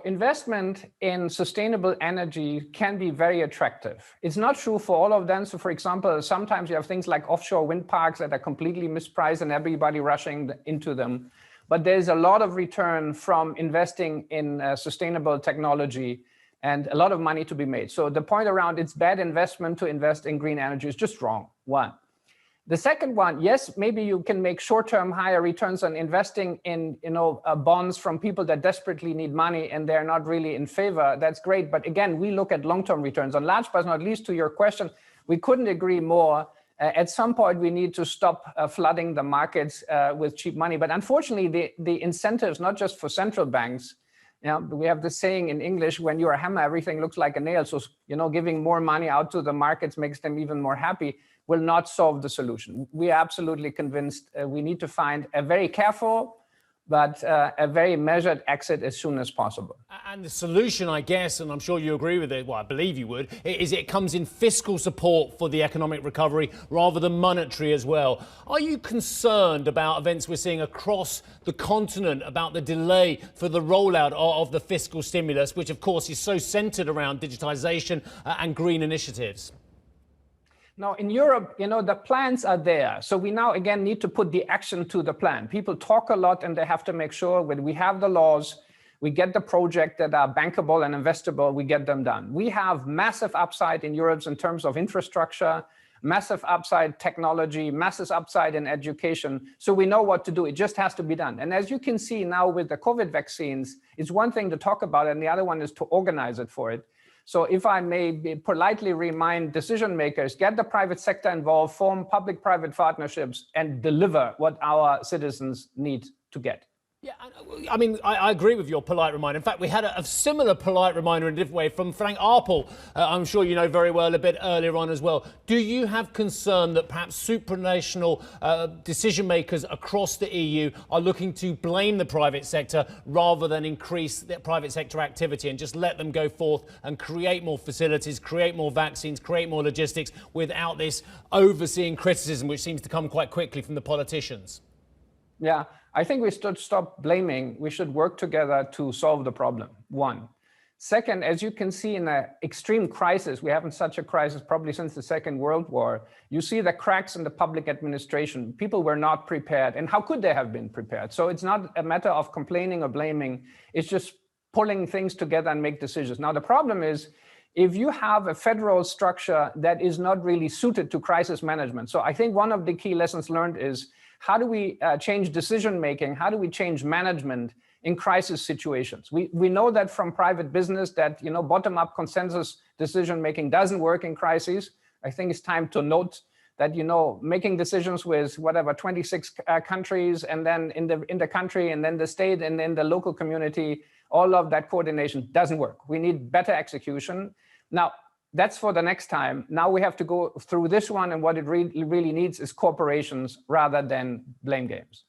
investment in sustainable energy can be very attractive. It's not true for all of them. So for example, sometimes you have things like offshore wind parks that are completely mispriced and everybody rushing into them. But there's a lot of return from investing in sustainable technology and a lot of money to be made. So the point around it's bad investment to invest in green energy is just wrong, one. The second one, yes, maybe you can make short-term higher returns on investing in bonds from people that desperately need money and they're not really in favor. That's great. But again, we look at long-term returns. And last but not least, to your question, we couldn't agree more. At some point, we need to stop flooding the markets with cheap money. But unfortunately, the incentives, not just for central banks, we have the saying in English, when you're a hammer, everything looks like a nail. So, giving more money out to the markets makes them even more happy, will not solve the solution. We are absolutely convinced we need to find a very careful, but a very measured exit as soon as possible. And the solution, I guess, and I'm sure you agree with it, well, I believe you would, is it comes in fiscal support for the economic recovery rather than monetary as well. Are you concerned about events we're seeing across the continent about the delay for the rollout of the fiscal stimulus, which of course is so centred around digitisation and green initiatives? Now, in Europe, the plans are there. So we now, again, need to put the action to the plan. People talk a lot and they have to make sure when we have the laws, we get the projects that are bankable and investable, we get them done. We have massive upside in Europe in terms of infrastructure, massive upside technology, massive upside in education. So we know what to do. It just has to be done. And as you can see now with the COVID vaccines, it's one thing to talk about it and the other one is to organize it for it. So if I may politely remind decision makers, get the private sector involved, form public-private partnerships, and deliver what our citizens need to get. Yeah, I mean, I agree with your polite reminder. In fact, we had a similar polite reminder in a different way from Frank Arpel, I'm sure you know very well, a bit earlier on as well. Do you have concern that perhaps supranational decision makers across the EU are looking to blame the private sector rather than increase the private sector activity and just let them go forth and create more facilities, create more vaccines, create more logistics without this overseeing criticism, which seems to come quite quickly from the politicians? Yeah, I think we should stop blaming. We should work together to solve the problem, one. Second, as you can see in an extreme crisis, we haven't such a crisis probably since the Second World War, you see the cracks in the public administration. People were not prepared. And how could they have been prepared? So it's not a matter of complaining or blaming. It's just pulling things together and make decisions. Now, the problem is, if you have a federal structure that is not really suited to crisis management. So I think one of the key lessons learned is, how do we change decision-making? How do we change management in crisis situations? We know that from private business that, bottom-up consensus decision-making doesn't work in crises. I think it's time to note that, making decisions with 26 countries and then in the country and then the state and then the local community, all of that coordination doesn't work. We need better execution. Now, that's for the next time. Now we have to go through this one, and what it really needs is corporations rather than blame games.